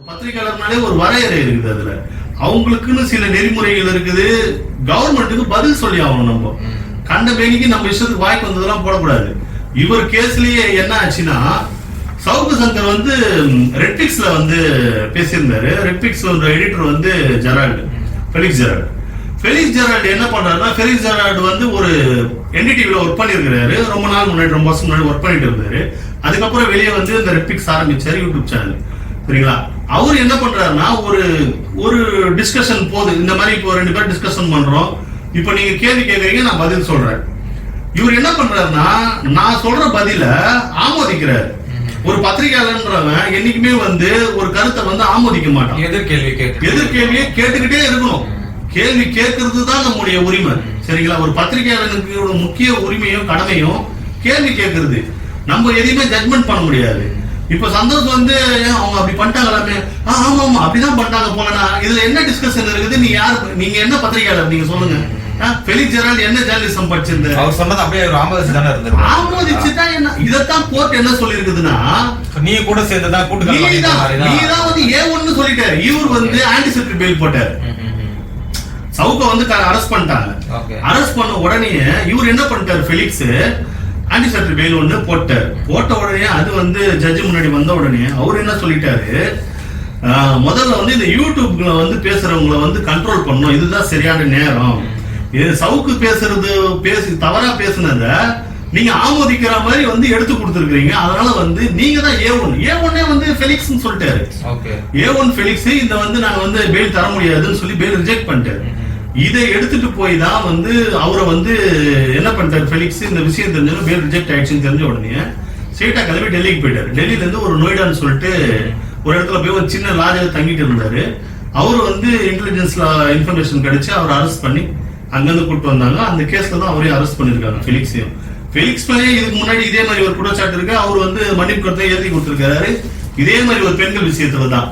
பத்திரிகையாளர்னாலே ஒரு வரையறை இருக்குது. அதுல அவங்களுக்குன்னு சில நெறிமுறைகள் இருக்குது. கவர்மெண்ட்டுக்கு பதில் சொல்லி ஆகணும். நம்ம கண்ட பேணிக்கு நம்ம இஷ்டத்துக்கு வாய்க்கு வந்ததெல்லாம் போடக்கூடாது. இவர் கேஸ்லயே என்ன ஆச்சுன்னா, சவுக்கு சங்கர் வந்து ரெட்பிக்ஸ்ல வந்து பேசியிருந்தாரு. ரெட்பிக்ஸ் எடிட்டர் வந்து ஃபெலிக்ஸ் ஜெரால்டு என்ன பண்றாருன்னா, ஃபெலிக்ஸ் ஜெரால்டு வந்து ஒரு என்டிடிவில ஒர்க் பண்ணிருக்கிறாரு. ரொம்ப நாள் முன்னாடி, ரொம்ப வருஷம் முன்னாடி ஒர்க் பண்ணிட்டு இருந்தாரு. அதுக்கப்புறம் வெளியே வந்து இந்த ரெட்பிக்ஸ் ஆரம்பிச்சாரு, யூடியூப் சேனல். சரிங்களா? அவர் என்ன பண்றாருன்னா, ஒரு டிஸ்கஷன் போகுது. இந்த மாதிரி இப்போ 2 பேர் டிஸ்கஷன் பண்றோம். இப்போ நீங்க கேள்வி கேட்கறீங்க, நான் பதில் சொல்றேன். இவர் என்ன பண்றாருன்னா, நான் சொல்ற பதில ஆமோதிக்கிறாரு. ஒரு பத்திரிகையாளர்ன்றவன் என்னைக்குமே வந்து ஒரு கருத்தை வந்து ஆமோதிக்க மாட்டான். எதிர்கேள்வியை கேட்டுக்கிட்டே இருக்கணும். கேள்வி கேட்கறது தான் நம்முடைய உரிமை. சரிங்களா? ஒரு பத்திரிகையாளனுக்கு முக்கிய உரிமையும் கடமையும் கேள்வி கேட்கறது. நம்ம எதையுமே ஜட்மெண்ட் பண்ண முடியாது. இப்ப சந்தோஷ் வந்து அவங்க அப்படி பண்ணிட்டாங்களாமே, ஆமா அப்படிதான் பண்ணிட்டாங்க போலனா, இதுல என்ன டிஸ்கஷன் இருக்குது? நீங்க என்ன பத்திரிகையாளர் நீங்க சொல்லுங்க. ஃபெலிக்ஸ் ஜெரால்டு என்ன ஜேர்னலிசம் படிச்சிருந்தாரு? அவர் சொன்னது அப்படியே ஆமோதிச்சுதான் என்ன, இதத்தான் கோர்ட் என்ன சொல்லி இருக்குதுன்னா, நீ கூட சேர்ந்துதான் நீதான் வந்து A1 சொல்லிட்டாரு. இவர் வந்து ஆன்டிசிபேட்டரி பெயில் போட்டாரு. சவுக்க வந்து அரெஸ்ட் பண்ணிட்டாங்க. அரெஸ்ட் பண்ண உடனே இவர் என்ன பண்ணிட்டாரு, ஃபெலிக்ஸ் ஆன்டிசிபேட்டரி பெயில் ஒன்று போட்ட உடனே அது வந்து ஜட்ஜு முன்னாடி வந்த உடனே அவர் என்ன சொல்லிட்டாரு, முதல்ல வந்து இந்த யூடியூப்ல வந்து பேசுறவங்களை வந்து கண்ட்ரோல் பண்ணணும், இதுதான் சரியான நேரம். இது சவுக்கு தவறா பேசுனத நீங்க ஆமோதிக்கிற மாதிரி வந்து எடுத்து கொடுத்துருக்கீங்க. அதனால வந்து நீங்க தான் A1 வந்து ஃபெலிக்ஸ் சொல்லிட்டாரு. A1 ஃபெலிக்ஸ் இந்த வந்து நாங்க வந்து பெயில் தர முடியாதுன்னு சொல்லி பெயில் ரிஜெக்ட் பண்ணிட்டாரு. இதை எடுத்துட்டு போய் தான் வந்து அவரை வந்து என்ன பண்ணிட்டாரு ஃபெலிக்ஸ், இந்த விஷயம் தெரிஞ்சாலும் பேர் ரிஜெக்ட் ஆயிடுச்சுன்னு தெரிஞ்ச உடனே ஸ்ட்ரெயிட்டா கிளம்பி டெல்லிக்கு போயிட்டாரு. டெல்லியில இருந்து ஒரு நொய்டான்னு சொல்லிட்டு ஒரு இடத்துல போய் ஒரு சின்ன லாட்ஜில் தங்கிட்டு இருந்தாரு. அவரு வந்து இன்டெலிஜென்ஸ்ல இன்ஃபர்மேஷன் கிடைச்சு அவர் அரெஸ்ட் பண்ணி அங்கிருந்து கூப்பிட்டு வந்தாங்க. அந்த கேஸ்ல தான் அவரையும் அரெஸ்ட் பண்ணிருக்காங்க, ஃபெலிக்ஸையும். ஃபெலிக்ஸ் மேலே இதுக்கு முன்னாடி இதே மாதிரி ஒரு குற்றச்சாட்டு இருக்கு. அவர் வந்து மன்னிப்பு கருத்தை எழுதி கொடுத்திருக்காரு. இதே மாதிரி ஒரு பெண்கள் விஷயத்துல தான்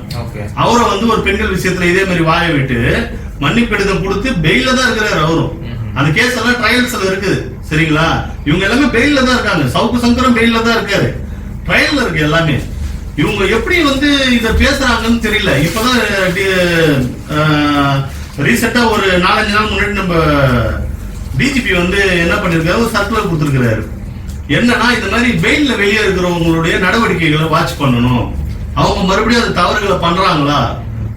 அவரை வந்து ஒரு பெண்கள் விஷயத்துல இதே மாதிரி வாய விட்டு மன்னிப்பு கடிதம் கொடுத்து பெயில தான் இருக்கிறாரு அவரும். அந்த கேஸ் எல்லாம் ட்ரையல்ஸ்ல இருக்குது. சரிங்களா? இவங்க எல்லாமே பெயில தான் இருக்காங்க. சவுக்கு சங்கரம் பெயில தான் இருக்காரு. ட்ரையல்ல இருக்கு எல்லாமே. இவங்க எப்படி வந்து இத பேசுறாங்கன்னு தெரியல. இப்பதான் ரீசெண்டா ஒரு 4-5 நாள் முன்னாடி நம்ம டிஜிபி வந்து என்ன பண்ணிருக்காரு, ஒரு சர்க்குலர் கொடுத்திருக்கிறாரு. என்னன்னா, இந்த மாதிரி பெயில்ல வெளியே இருக்கிறவங்களுடைய நடவடிக்கைகளை வாட்ச் பண்ணணும். அவங்க மறுபடியும் அந்த தவறுகளை பண்றாங்களா,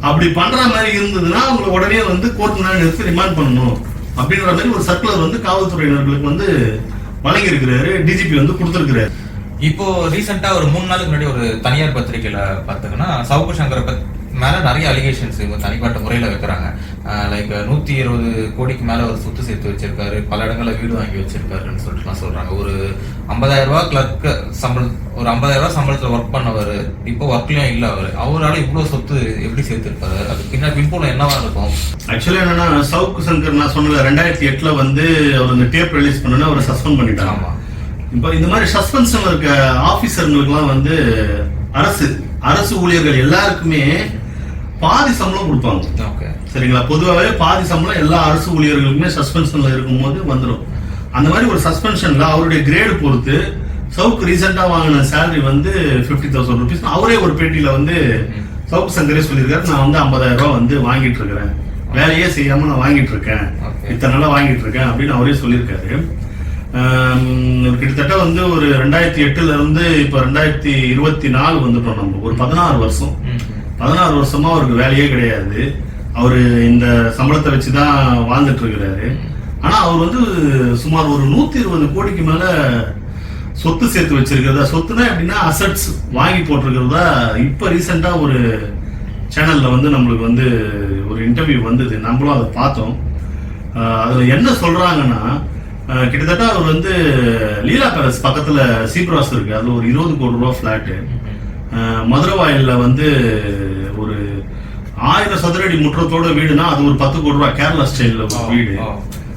அப்படி பண்ற மாதிரி இருந்ததுன்னா அவங்களை உடனே வந்து கோர்ட் முன்னாடி நிறுத்தி ரிமாண்ட் பண்ணணும் அப்படின்ற மாதிரி ஒரு சர்க்குலர் வந்து காவல்துறையினர்களுக்கு வந்து வழங்கி இருக்கிறாரு. டிஜிபி வந்து கொடுத்திருக்கிறாரு. இப்போ ரீசெண்டா ஒரு 3 நாளுக்கு முன்னாடி ஒரு தனியார் பத்திரிகையில பாத்தீங்கன்னா, சவுக்கு சங்கரை மேல நிறைய அலிகேஷன்ஸ் இவங்க தனிப்பட்ட முறையில வைக்கிறாங்க. லைக் 120 கோடிக்கு மேல ஒரு சொத்து சேர்த்து வச்சிருக்காரு, பல இடங்கள்ல வீடு வாங்கி வச்சிருக்காருன்னு சொல்லிட்டுலாம் சொல்றாங்க. ஒரு 50,000 ரூபாய் கிளர்க் சம்பளம், ஒரு 50,000 ரூபாய் சம்பளத்துல ஒர்க் பண்ணவர், இப்போ ஒர்க்லயும் இல்ல. அவரால் இவ்வளவு சொத்து எப்படி சேர்த்திருக்காரு? அது பின்புலம் என்னவா இருக்கும்? ஆக்சுவலா என்னன்னா, சவுக்கு சங்கர் நான் சொன்னது 2008 வந்து அவர் இந்த டேப் ரிலீஸ் பண்ணா அவரை சஸ்பெண்ட் பண்ணிட்டாங்க. இப்போ இந்த மாதிரி சஸ்பென்ஷன்ல இருக்க ஆபீசர்களுக்கு எல்லாம் வந்து அரசு ஊழியர்கள் எல்லாருக்குமே பாதி சம்பளம் கொடுப்பாங்க. சரிங்களா? பொதுவாகவே பாதி சம்பளம் எல்லா அரசு ஊழியர்களுக்குமே சஸ்பென்ஷன்ல இருக்கும் போது வந்துடும். அந்த மாதிரி ஒரு சஸ்பென்ஷன்ல அவருடைய கிரேடு பொறுத்து சவுக்கு ரீசெண்டா வாங்கின சேலரி வந்து 50,000 rupees. அவரே ஒரு பேட்டியில வந்து சவுக்கு சங்கரே சொல்லியிருக்காரு, நான் வந்து 50,000 ரூபாய் வந்து வாங்கிட்டு இருக்கிறேன், வேலையே செய்யாம நான் வாங்கிட்டு இருக்கேன், இத்தனை நாளா வாங்கிட்டு இருக்கேன் அப்படின்னு அவரே சொல்லியிருக்காரு. கிட்டத்தட்ட வந்து ஒரு 2008 இருந்து இப்ப 2024 வந்துட்டோம். நம்ம ஒரு 16 வருஷமா அவருக்கு வேலையே கிடையாது. அவரு இந்த சம்பளத்தை வச்சுதான் வாழ்ந்துட்டு இருக்கிறாரு. ஆனா அவர் வந்து சுமார் ஒரு 120 கோடிக்கு மேல சொத்து சேர்த்து வச்சிருக்கிறதா, சொத்துனா எப்படின்னா அசட்ஸ் வாங்கி போட்டிருக்கிறதா இப்ப ரீசெண்டா ஒரு சேனல்ல வந்து நம்மளுக்கு வந்து ஒரு இன்டர்வியூ வந்தது. நம்மளும் அதை பார்த்தோம். அதுல என்ன சொல்றாங்கன்னா, கிட்டத்தட்ட அவர் வந்து லீலா பேலஸ் பக்கத்துல சீப்ராஸ் இருக்கு, அதுல ஒரு 20 கோடி ரூபாய் பிளாட்டு. மதுரவாயில்ல வந்து ஒரு 1000 சதுரடி முற்றத்தோட வீடுனா அது ஒரு 10 கோடி ரூபாய் கேரளா ஸ்டைல்ல ஒரு வீடு,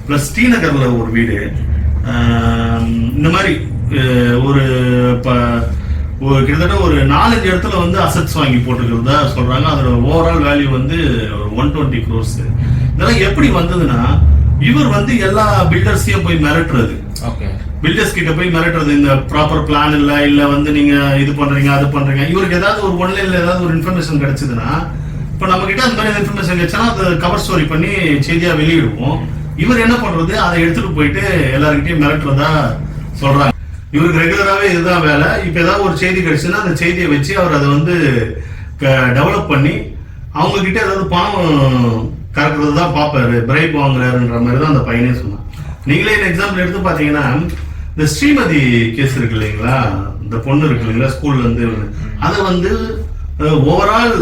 பிளஸ் ஸ்ரீநகர்ல ஒரு வீடு. இந்த மாதிரி ஒரு ஒரு கிட்டத்தட்ட ஒரு 4-5 இடத்துல வந்து அசெட்ஸ் வாங்கி போட்டுக்கிறதா சொல்றாங்க. அதோட ஓவரால் வேல்யூ வந்து ஒரு 120 crores. இதெல்லாம் எப்படி வந்ததுன்னா இவர் வந்து எல்லா பில்டர்ஸையும் போய் மிரட்டுறது, பில்டர்ஸ் கிட்ட போய் மிரட்டுறது, இந்த ப்ராப்பர் பிளான் இல்ல வந்து நீங்க இது பண்றீங்க அது பண்றீங்க. இவருக்கு ஏதாவது ஒரு ஒன்லைன்ல ஏதாவது ஒரு இன்ஃபர்மேஷன் கிடைச்சதுன்னா, இப்ப நம்ம கிட்ட அந்த மாதிரி இன்ஃபர்மேஷன் கிடைச்சா அதை கவர் ஸ்டோரி பண்ணி செய்தியா வெளியிடுவோம். இவர் என்ன பண்றது, அதை எடுத்துட்டு போயிட்டு எல்லாருக்கிட்டையும் மிரட்டுறதா சொல்றாங்க. இவருக்கு ரெகுலராகவே இதுதான் வேலை. இப்ப ஏதாவது ஒரு செய்தி கிடைச்சுன்னா அந்த செய்தியை வச்சு அவர் அதை வந்து டெவலப் பண்ணி அவங்க கிட்ட ஏதாவது பணம் கறக்கிறது தான் பார்ப்பாரு, பிரைப் வாங்குறாருன்ற மாதிரி தான் அந்த பையனே சொன்னான். நீங்களே இந்த எக்ஸாம்பிள் எடுத்து பாத்தீங்கன்னா, இந்த ஸ்ரீமதி கேஸ் இருக்கு இல்லைங்களா, இந்த பொண்ணு இருக்கு இல்லைங்களா ஸ்கூல்ல இருந்து, அதை வந்து ஓவரால்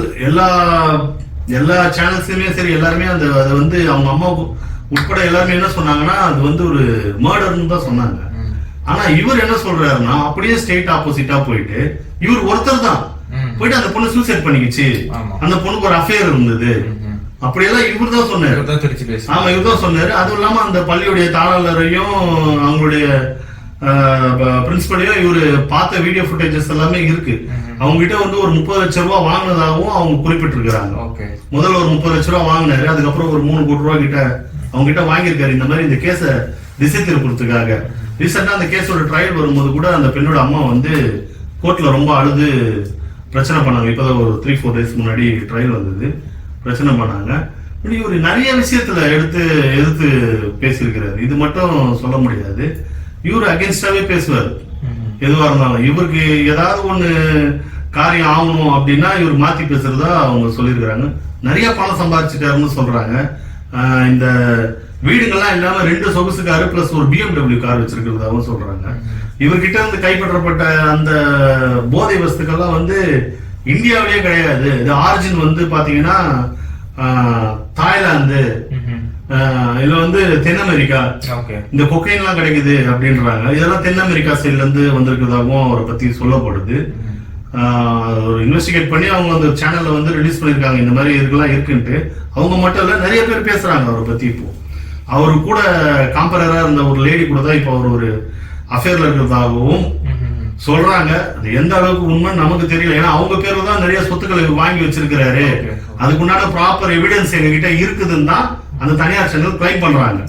எல்லா சேனல்ஸுமே சரி எல்லாருமே அதை வந்து அவங்க அம்மா உட்பட எல்லாருமே என்ன சொன்னாங்கன்னா அது வந்து ஒரு மர்டர்னு தான் சொன்னாங்க. ஆனா இவர் என்ன சொல்றாருன்னா அப்படியே ஸ்ட்ரெயிட் ஆப்போசிட்டா போயிட்டு இவர் ஒருத்தர் தான் போயிட்டு அந்த பொண்ணு சூசைட் பண்ணிக்கிச்சு, அந்த பொண்ணுக்கு ஒரு அஃபேர் இருந்தது அப்படியெல்லாம் இவர் தான் சொன்னாரு. ஆமா, இவர் தான் சொன்னாரு. அதுவும் இல்லாம அந்த பள்ளியுடைய தாளாளரையும் அவங்களுடைய பிரின்சிபலையும் இவரு பார்த்த வீடியோ ஃபுட்டேஜஸ் எல்லாமே இருக்கு. அவங்க கிட்ட வந்து ஒரு 30 லட்சம் ரூபாய் வாங்கினதாகவும் அவங்க குறிப்பிட்டிருக்கிறாங்க. முதல்ல ஒரு 30 லட்சம் ரூபாய் வாங்கினாரு, அதுக்கப்புறம் ஒரு 3 கோடி ரூபாய் கிட்ட அவங்க கிட்ட வாங்கியிருக்காரு. இந்த மாதிரி இந்த கேஸ திசை திருப்பறதுக்காக. ரீசெண்டா அந்த கேஸோட ட்ரையல் வரும்போது கூட அந்த பெண்ணோட அம்மா வந்து கோர்ட்ல ரொம்ப அழுது பிரச்சனை பண்ணாங்க. இப்பதான் ஒரு 3-4 டேஸ் முன்னாடி ட்ரையல் வந்தது, பிரச்சனை பண்ணாங்க. இவர் நிறைய விஷயத்துல எதிர்த்து பேசியிருக்கிறாரு. இது மட்டும் சொல்ல முடியாது, இவரு அகேன்ஸ்டாவே பேசுவார் எதுவா இருந்தாலும். இவருக்கு ஏதாவது ஒண்ணு காரியம் ஆகணும் அப்படின்னா இவர் மாத்தி பேசுறதா அவங்க சொல்லியிருக்கிறாங்க. நிறைய பணம் சம்பாதிச்சுட்டாருன்னு சொல்றாங்க. இந்த வீடுகள்லாம் இல்லாம 2 சொகுசு காரு பிளஸ் ஒரு BMW கார் வச்சிருக்கிறதாவும் சொல்றாங்க. இவர்கிட்ட இருந்து கைப்பற்றப்பட்ட அந்த போதை வஸ்துக்கள்லாம் வந்து இந்தியாவிலேயே கிடையாது. இது ஆரிஜின் வந்து பாத்தீங்கன்னா தாய்லாந்து, இல்ல வந்து தென் அமெரிக்கா, இந்த கொக்கைன் எல்லாம் கிடைக்குது அப்படின்றாங்க. இதெல்லாம் தென் அமெரிக்கா சைட்ல இருந்து வந்திருக்கிறதாகவும் அவரை பத்தி சொல்லப்படுது. இன்வெஸ்டிகேட் பண்ணி அவங்க அந்த சேனல்ல வந்து ரிலீஸ் பண்ணிருக்காங்க, இந்த மாதிரி இதுக்கெல்லாம் இருக்குன்ட்டு. அவங்க மட்டும் இல்ல, நிறைய பேர் பேசுறாங்க அவரை பத்தி. இப்போ அவரு கூட காம்பரரா இருந்த ஒரு லேடி கூட தான் இப்போ அவர் ஒரு அஃபேர்ல இருக்கிறதாகவும் சொல்றாங்க. அது எந்த அளவுக்கு உண்மை நமக்கு தெரியல, ஏன்னா அவங்க பேர்ல தான் நிறைய சொத்துக்களை வாங்கி வச்சிருக்கிறாரு. அதுக்குண்டான ப்ராப்பர் எவிடன்ஸ் எங்க கிட்ட இருக்குதுன்னு தான் அந்த தனியார் சேனல் கிளைம் பண்றாங்க.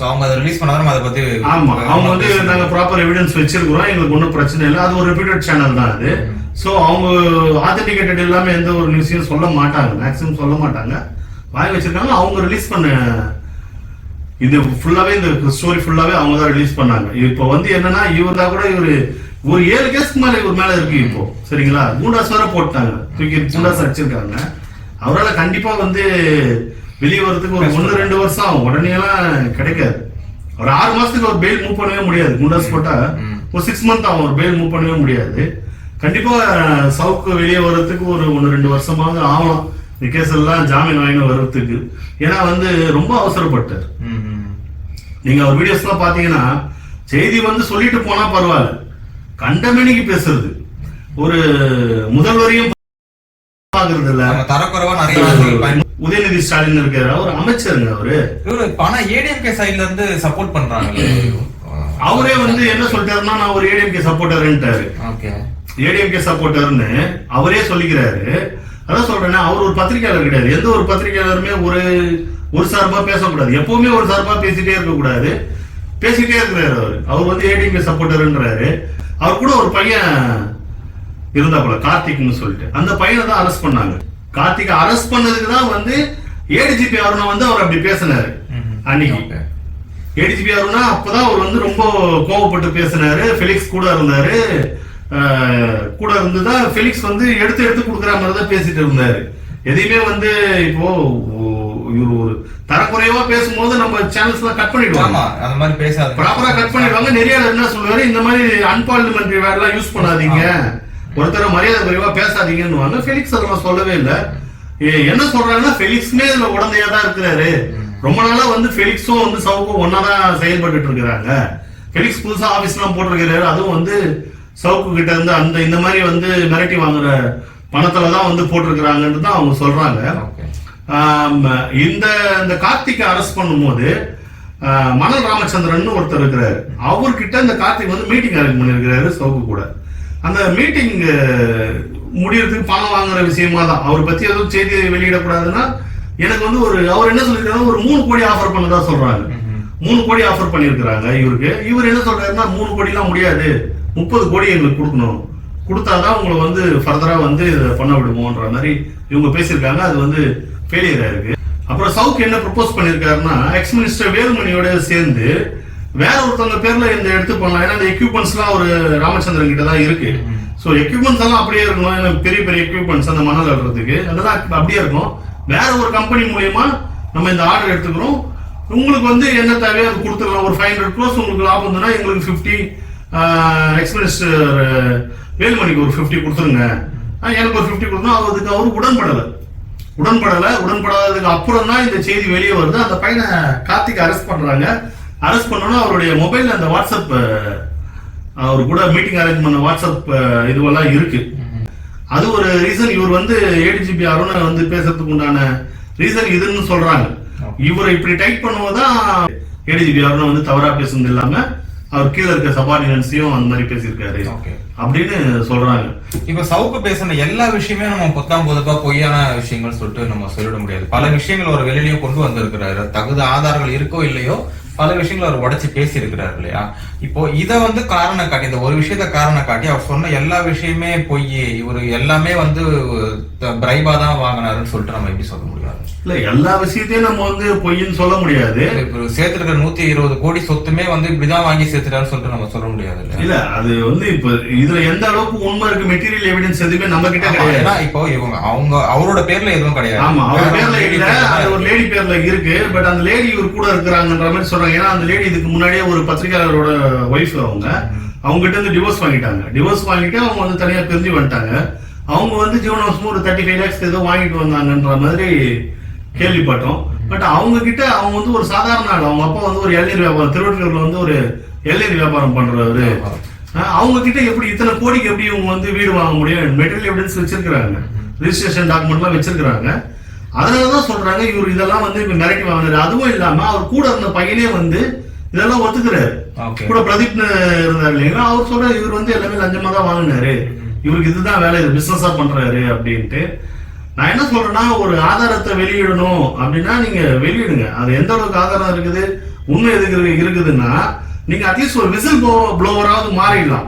அவங்க அதை ரிலீஸ் பண்ணாலும் அதை பத்தி ஆமா, அவங்க வந்து நாங்க ப்ராப்பர் எவிடன்ஸ் வச்சிருக்கிறோம், எங்களுக்கு ஒன்றும் பிரச்சனை இல்லை. அது ஒரு ரிப்பீட்டட் சேனல் தான் அது. சோ அவங்க ஆத்தென்டிகேட்டட் இல்லாம எந்த ஒரு நியூஸையும் சொல்ல மாட்டாங்க, மேக்ஸிமம் சொல்ல மாட்டாங்க. வாங்கி வச்சிருக்காங்க. அவங்க ரிலீஸ் பண்ண இது ஃபுல்லாவே, இந்த ஸ்டோரி ஃபுல்லாவே அவங்க தான் ரிலீஸ் பண்ணாங்க. இப்போ வந்து என்னன்னா இவர் தான் கூட ஒரு 7 கேஸ்க்கு மேல இவர் மேல இருக்கு இப்போ, சரிங்களா. கூண்டாஸ் வேற போட்டாங்க, தூக்கி கூண்டாஸ் அடிச்சிருக்காங்க. அவரால் கண்டிப்பா வந்து வெளியே வரதுக்கு ஒரு 1-2 வருஷம் ஆகும், உடனே எல்லாம் கிடைக்காது. ஒரு 6 மாசத்துக்கு ஒரு பெயில் மூவ் பண்ணவே முடியாது. குண்டாஸ் போட்டா ஒரு 6 மந்த் ஆகும், ஒரு பெயில் மூவ் பண்ணவே முடியாது. கண்டிப்பா சவுக்கு வெளியே வர்றதுக்கு ஒரு 1-2 வருஷமாவது ஆகலாம் இந்த கேஸ் எல்லாம் ஜாமீன் வாங்கி வர்றதுக்கு. ஏன்னா வந்து ரொம்ப அவசரப்பட்டார். நீங்க அவர் வீடியோஸ் எல்லாம் பாத்தீங்கன்னா செய்தி வந்து சொல்லிட்டு போனா பரவாயில்ல, கண்டமேனிக்கு பேசுறது, ஒரு முதல்வரையும் பாக்குறது இல்ல, தரக்குறைவா நிறைய. உதயநிதி ஸ்டாலின் இருக்காரு, அவர் அமைச்சருங்க. அவரு ஆனா ஏடிஎம்கே சைடுல இருந்து சப்போர்ட் பண்றாங்க. அவரே வந்து என்ன சொல்லிட்டாருன்னா, நான் ஒரு ஏடிஎம்கே சப்போர்ட்டர்ன்ட்டாரு. ஏடிஎம்கே சப்போர்ட்டர்னு அவரே சொல்லிக்கிறாரு. அதான் சொல்றேன்னா, அவர் ஒரு பத்திரிகையாளர் கிடையாது. எந்த ஒரு பத்திரிகையாளருமே ஒரு சார்பா பேசக்கூடாது, எப்பவுமே ஒரு சார்பா பேசிட்டே இருக்க கூடாது. பேசிட்டே இருக்கிறாரு அவர் வந்து ஏடிஎம்கே சப்போர்ட்டர்ன்றாரு. அவர் கூட ஒரு பையன் இருந்தா போல, கார்த்திக்னு சொல்லிட்டு, அந்த பையனை தான் அரெஸ்ட் பண்ணாங்க. கார்த்திக் அரெஸ்ட் பண்ணதுக்கு தான் வந்து ஏடிஜிபி அருணா வந்து அவர் அப்படி பேசினாரு அன்னைக்கு. ஏடிஜிபி அருணா அப்பதான் அவர் வந்து ரொம்ப கோவப்பட்டு பேசினாரு. ஃபெலிக்ஸ் கூட இருந்தாரு, கூட இருந்துதான் ஃபெலிக்ஸ் வந்து எடுத்து கொடுக்குற மாதிரி தான் பேசிட்டு இருந்தாரு. எதையுமே வந்து இப்போ இவர் ஒரு தரக்குறைவா பேசும்போது நம்ம சேனல்ஸ் எல்லாம் கட் பண்ணிடுவாங்க, அந்த மாதிரி பேசாத ப்ராப்பரா கட் பண்ணிடுவாங்க. நிறைய என்ன சொல்லுவாரு, இந்த மாதிரி அன்பார்லிமெண்டரி வேர்ட் எல்லாம் யூஸ் பண்ணாதீங்க, ஒருத்தர மரியாதை குறைவா பேசாதீங்கன்னு. ஃபெலிக்ஸ் அதெல்லாம் சொல்லவே இல்லை. என்ன சொல்றாங்கன்னா, ஃபெலிக்ஸ்மே இதுல உடந்தையா தான் இருக்கிறாரு. ரொம்ப நாளா வந்து ஃபெலிக்ஸும் வந்து சவுக்கும் ஒன்னாதான் செயல்பட்டு இருக்கிறாங்க. ஃபெலிக்ஸ் புதுசா ஆபீஸ் எல்லாம் போட்டிருக்கிறாரு, அதுவும் வந்து சவுக்கு கிட்ட இருந்து அந்த இந்த மாதிரி வந்து மிரட்டி வாங்குற பணத்துலதான் வந்து போட்டிருக்கிறாங்கன்னு தான் அவங்க சொல்றாங்க. இந்த கார்த்திகை அரெஸ்ட் பண்ணும்போது மணல் ராமச்சந்திரன் ஒருத்தர் இருக்கிறாரு, அவர்கிட்ட இந்த கார்த்திக் வந்து மீட்டிங் அரேஞ்ச் பண்ணிருக்கிறாரு சவுக்கு கூட. அந்த மீட்டிங் முடியறதுக்கு பணம் வாங்குற விஷயமா தான். அவர் பத்தி எதுவும் செய்தி வெளியிடக்கூடாதுன்னா எனக்கு வந்து அவர் என்ன சொல்லிருக்காங்க, ஒரு 3 கோடி ஆஃபர் பண்ணதா சொல்றாங்க. 3 கோடி ஆஃபர் பண்ணிருக்கிறாங்க இவருக்கு. இவர் என்ன சொல்றாருன்னா 3 கோடி எல்லாம் முடியாது, 30 கோடி எங்களுக்கு கொடுக்கணும், கொடுத்தாதான் உங்களை வந்து ஃபர்தரா வந்து பண்ண விடுவோன்ற மாதிரி இவங்க பேசியிருக்காங்க. அது வந்து ஃபெயிலியர் ஆயிருக்கு. அப்புறம் சவுக் என்ன ப்ரப்போஸ் பண்ணிருக்காருன்னா, எக்ஸ் மினிஸ்டர் வேலுமணியோட சேர்ந்து வேற ஒருத்தவங்க பேர்ல இந்த எடுத்து பண்ணலாம். ஏன்னா இந்த எக்யூப்மெண்ட்ஸ் எல்லாம் ஒரு ராமச்சந்திரன் கிட்ட தான் இருக்கு. ஸோ எக்யூப்மெண்ட்ஸ் எல்லாம் அப்படியே இருக்கணும், பெரிய பெரிய எக்யூப்மெண்ட்ஸ் அந்த மணல் அள்ளுறதுக்கு அதெல்லாம் அப்படியே இருக்கும். வேற ஒரு கம்பெனி மூலியமா நம்ம இந்த ஆர்டர் எடுத்துக்கிறோம், உங்களுக்கு வந்து என்ன தேவையோ அது கொடுத்துக்கலாம். ஒரு 500 crores உங்களுக்கு லாபம் இருந்ததுன்னா எங்களுக்கு 50, எக்ஸ் மினிஸ்டர் வேலுமணிக்கு ஒரு 50 கொடுத்துருங்க, எனக்கு ஒரு 50 கொடுத்தோம். அதுக்கு அவரு உடன்படாததுக்கு அப்புறம் தான் இந்த செய்தி வெளியே வருது. அந்த பையனை கார்த்திக் அரெஸ்ட் பண்றாங்க. அரெஸ்ட் பண்ணோன்னா அவருடைய மொபைல்ல அந்த வாட்ஸ்அப், அவரு கூட மீட்டிங் அரேஞ்ச் பண்ண வாட்ஸ்அப் இதுவெல்லாம் இருக்கு. அது ஒரு ரீசன். இவர் வந்து ஏடிஜிபி அருணை வந்து பேசுறதுக்கு உண்டான ரீசன் இதுன்னு சொல்றாங்க. இவரை இப்படி டைப் பண்ணுவதான் ஏடிஜிபி அருணை வந்து தவறா பேசுனது இல்லாம அவர் கீழே இருக்க சபார்டினன்ஸையும் அந்த மாதிரி பேசியிருக்காரு அப்படின்னு சொல்றாங்க. இப்ப சவுக்கு பேசின எல்லா விஷயமே நம்ம பொத்தாம் பொதுப்பா பொய்யான விஷயங்கள் சொல்லிட்டு நம்ம சொல்லிட முடியாது. பல விஷயங்கள் ஒரு வெளியிலயும் கொண்டு வந்திருக்கிறாரு. தகுந்த ஆதாரங்கள் இருக்கோ இல்லையோ பல விஷயங்களை அவர் உடைச்சு பேசி இருக்கிறாரு இல்லையா. இப்போ இதை வந்து காரணம் காட்டி, இந்த ஒரு விஷயத்த காரணம் காட்டி அவர் சொன்ன எல்லா விஷயமே பொய், இவரு எல்லாமே வந்து பிரைபா தான் வாங்கினாருன்னு சொல்லிட்டு நம்ம எப்படி சொல்ல முடியாது? இல்ல, எல்லா விஷயத்தையும் நம்ம வந்து பொய்ன்னு சொல்ல முடியாது. சேர்த்திருக்கிற 120 கோடி சொத்துமே வந்து இப்படிதான் வாங்கி சேர்த்துட்டாருன்னு சொல்லிட்டு நம்ம சொல்ல முடியாது. இல்ல, அது வந்து இப்ப இதுல எந்த அளவுக்கு உண்மை இருக்கு, மெட்டீரியல் எவிடன்ஸ் எதுவுமே நம்ம கிட்ட கிடையாது. இப்போ இவங்க அவரோட பேர்ல எதுவும் கிடையாது. ஆமா, அவர் பேர்ல இல்ல, அது ஒரு லேடி பேர்ல இருக்கு. பட் அந்த லேடி இவர் கூட இருக்கிறாங்கன்ற மாதிரி சொல்றாங்க. ஏன்னா அந்த லேடி இதுக்கு முன்னாடியே ஒரு பத்திரிகையாளரோட ஒய்ஃப், அவங்க கிட்ட இருந்து டிவோர்ஸ் வாங்கிட்டாங்க. டிவோர்ஸ் வாங்கிட்டு அவங்க வந்து தனியா பிரிஞ்சு வந்துட்டாங்க. அவங்க வந்து ஜீவனாம்சம் ஒரு 35 lakhs ஏதோ வாங்கிட்டு வந்தாங்கன்ற மாதிரி கேள்விப்பட்டோம். பட் அவங்க கிட்ட அவங்க வந்து ஒரு சாதாரண ஆள். அவங்க அப்பா வந்து ஒரு இளநீர் வியாபாரம், திருவள்ளூர்ல வந்து ஒரு இளநீர் வியாபாரம் பண்றவரு. அவங்க கிட்ட எப்படி இத்தனை கோடிக்கு எப்படி இவங்க வந்து வீடு வாங்க முடியும்? மெட்டீரியல் எவிடன்ஸ் வச்சிருக்காங்க, ரிஜிஸ்ட்ரேஷன் டாக்குமெண்ட் எல்லாம் வச்சிருக்காங்க. அதனாலதான் சொல்றாங்க இவர் இதெல்லாம் வந்து இப்ப மிரட்டி வாங்கினாரு. அதுவும் இல்லாம அவர் கூட இருந்த பையனே வந்து இதெல்லாம் ஒத்துக்கிறாரு. கூட பிரதீப் இருந்தாரு இல்லைங்களா, அவர் சொல்ற இவர் வந்து எல்லாமே லஞ்சமா தான் வாங்கினாரு, இவருக்கு இதுதான் வேலை, இது பிசினஸா பண்றாரு அப்படின்ட்டு. நான் என்ன சொல்றேன்னா, ஒரு ஆதாரத்தை வெளியிடணும் அப்படின்னா நீங்க வெளியிடுங்க. அது எந்த அளவுக்கு ஆதாரம் இருக்குது, உண்மை எதுக்கு இருக்குதுன்னா நீங்க அட்லீஸ்ட் ஒரு விசில் ப்ளோவராவது மாறிடலாம்.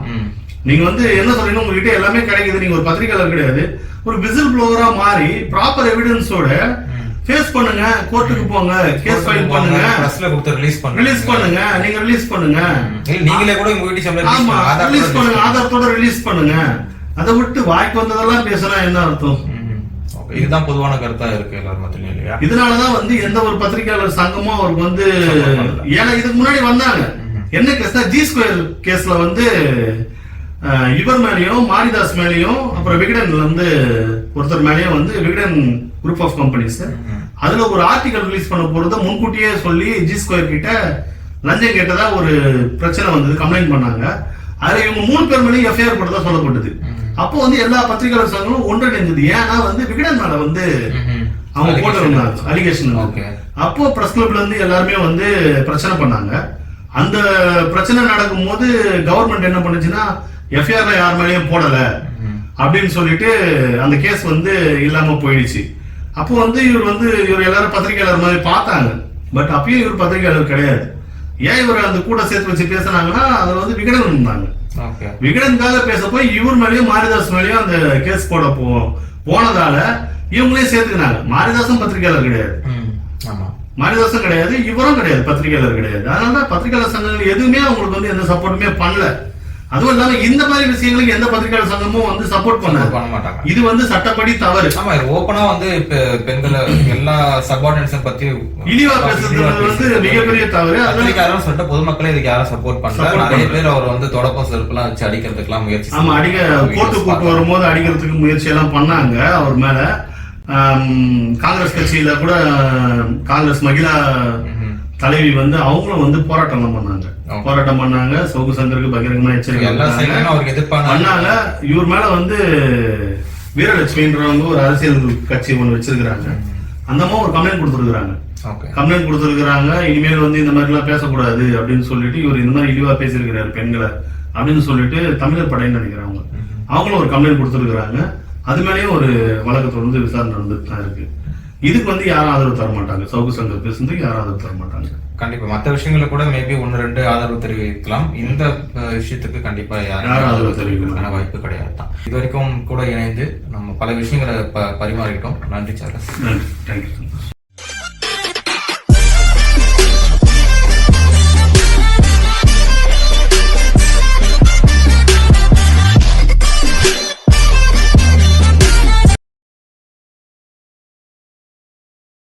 நீங்க வந்து என்ன சொல்றீங்கன்னா உங்ககிட்ட எல்லாமே கிடைக்குது, நீங்க ஒரு பத்திரிகையாளர் கிடையாது, ஒரு விசில் ப்ளோவரா மாறி ப்ராப்பர் எவிடன்ஸோட ஃபேஸ் பண்ணுங்க, கோர்ட்டுக்கு போங்க, கேஸ் ஃபைல் பண்ணுங்க, பிரஸ்ல கொடுத்து ரிலீஸ் பண்ணுங்க, நீங்க ரிலீஸ் பண்ணுங்க, நீங்களே கூட உங்க வீட்டு சம்பளம் ரிலீஸ் பண்ணுங்க, ஆதாரத்தோட ரிலீஸ் பண்ணுங்க. அதை விட்டு வாய்க்கு வந்ததெல்லாம் பேசினா என்ன அர்த்தம்? இதுதான் பொதுவான கருத்தா இருக்கு எல்லாரும் மத்தியிலும் இல்லையா. இதனாலதான் வந்து எந்த ஒரு பத்திரிகையாளர் சங்கமும் அவருக்கு வந்து, ஏன்னா இதுக்கு முன்னாடி வந்தாங்க என்ன கேஸ்னா ஜி ஸ்கொயர் கேஸ்ல வந்து இவர் மேலேயும் மாரிதாஸ் மேலேயும் அப்புறம் விகடன் வந்து ஒருத்தர் மேலேயும் வந்து விகடன் குரூப் ஆஃப் கம்பெனிஸ் அதுல ஒரு ஆர்டிகல் ரிலீஸ் பண்ண போறத முன்கூட்டியே சொல்லி ஜி ஸ்கொயர் கிட்ட லஞ்சம் கேட்டதா ஒரு பிரச்சனை வந்தது, கம்ப்ளைண்ட் பண்ணாங்க. அதுல இவங்க 3 பேர் மேலேயும் எஃப்ஐஆர் போட்டதா சொல்லப்பட்டது. அப்போ வந்து எல்லா பத்திரிகையாளர் சங்கங்களும் ஒன்றிணைந்தது. ஏன்னா வந்து விகடன் மேல வந்து அவங்க போட்டிருந்தாங்க அலிகேஷன். அப்போ பிரஸ் கிளப்ல இருந்து எல்லாருமே வந்து பிரச்சனை பண்ணாங்க. அந்த பிரச்சனை நடக்கும் போது கவர்மெண்ட் என்ன பண்ணுச்சுன்னா எஃப்ஐஆர் யார் மேலேயும் போடல அப்படின்னு சொல்லிட்டு அந்த கேஸ் வந்து இல்லாம போயிடுச்சு. அப்போ வந்து இவர் எல்லாரும் பத்திரிகையாளர் மாதிரி பார்த்தாங்க. பட் அப்பயும் இவர் பத்திரிகையாளர் கிடையாது. ஏன் இவர் அந்த கூட சேர்த்து வச்சு பேசினாங்கன்னா அதுல வந்து விகடன் இருந்தாங்க. விகடனுக்காக பேச போய் இவர் மேலேயும் மாரிதாஸ் மேலேயும் அந்த கேஸ் போட போனதால இவங்களே சேர்த்துக்கினாங்க. மாரிதாசும் பத்திரிகையாளர் கிடையாது, மாரிதாசும் கிடையாது, இவரும் கிடையாது, பத்திரிகையாளர் கிடையாது. அதனால பத்திரிகையாளர் சங்கங்கள் எதுவுமே அவங்களுக்கு வந்து எந்த சப்போர்ட்டுமே பண்ணல. அதுவும் இல்லாம இந்த மாதிரி விஷயங்களுக்கு எந்த பத்திரிகையாளர் சங்கமும் வந்து சப்போர்ட் பண்ண மாட்டாங்க. இது வந்து சட்டப்படி தவறு. ஆமா, ஓபனா வந்து பெண்களை எல்லா சப்பார்டினேட்ஸ் பத்தி இழிவா பேசுறது வந்து மிகப்பெரிய தவறு. அதுக்காக சொல்லிட்டு பொதுமக்களே இதுக்கு யாரும் சப்போர்ட் பண்ணல. நிறைய பேர் அவர் வந்து தொடப்ப செருப்புலாம் வச்சு அடிக்கிறதுக்கெல்லாம் முயற்சி, ஆமா, கோர்ட்டு கூட்டு வரும்போது அடிக்கிறதுக்கு முயற்சி எல்லாம் பண்ணாங்க அவர் மேல. காங்கிரஸ் கட்சியில கூட காங்கிரஸ் மகிழா தலைவி வந்து அவங்களும் வந்து போராட்டம் பண்ணாங்க. சவுக்கு சங்கருக்கு பகிரங்கமா எச்சரிக்கை பண்ணாங்க. இவர் மேல வந்து வீரலட்சுமின்றவங்க ஒரு அரசியல் கட்சி ஒண்ணு வச்சிருக்கிறாங்க. அந்த மாதிரி ஒரு கம்ப்ளைண்ட் கொடுத்துருக்காங்க. இனிமேல் வந்து இந்த மாதிரி எல்லாம் பேசக்கூடாது அப்படின்னு சொல்லிட்டு இவர் இந்த மாதிரி இழிவா பேசியிருக்கிறாரு பெண்களை அப்படின்னு சொல்லிட்டு தமிழர் படைன்னு நினைக்கிறாங்க. அவங்களும் ஒரு கம்ப்ளைண்ட் கொடுத்துருக்காங்க. அது மேலேயும் ஒரு வழக்கு தொடர்ந்து விசாரணை நடந்துட்டு தான் இருக்கு. இதுக்கு வந்து யாரும் ஆதரவு தர மாட்டாங்க. சவுக்கு சங்கர் பேசுறதுக்கு யாரும் ஆதரவு தர மாட்டாங்க. கண்டிப்பா மற்ற விஷயங்கள கூட மேபி 1-2 ஆதரவு தெரிவிக்கலாம். இந்த விஷயத்துக்கு கண்டிப்பா யாரும் ஆதரவு தெரிவிக்கிறதுக்கான வாய்ப்பு கிடையாது தான். இது வரைக்கும் கூட இணைந்து நம்ம பல விஷயங்களை பரிமாறிட்டோம். நன்றி சார்லஸ். நன்றி, தேங்க்யூ.